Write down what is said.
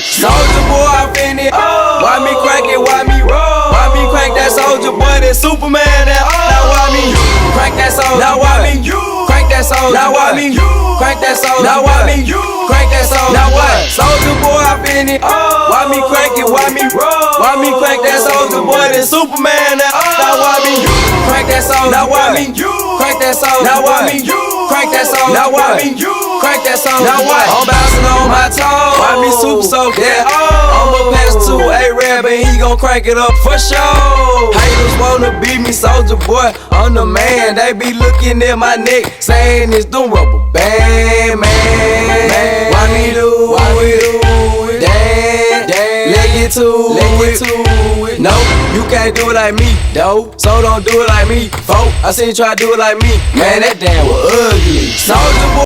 Soldier boy, I finish. Why me crack it? Why me roll? Why me crack that soldier boy? That Superman. Now why me crack that soldier? Now why me crack that soldier? Now why me crack that soldier? Now why me crack that soldier? Now what? Soldier boy, I finish. Why me crack it? Why me roll? Why me crack that soldier boy? That Superman. Now why me crack that soldier? Now why me crack that soldier? Now why me crack that soldier? Now why me crack that soldier? Now what? I'm bouncing on my toes. Why me super so yeah? I'ma pass to A-Rab and he gon' crank it up for sure. Haters wanna beat me, soldier boy, I'm the man. They be looking at my neck, saying it's the rubber band, man. Why me do it? Damn, let's get to it. No, you can't do it like me, though. So don't do it like me, folk. I seen you try to do it like me. Man, that damn was ugly. Soldier boy.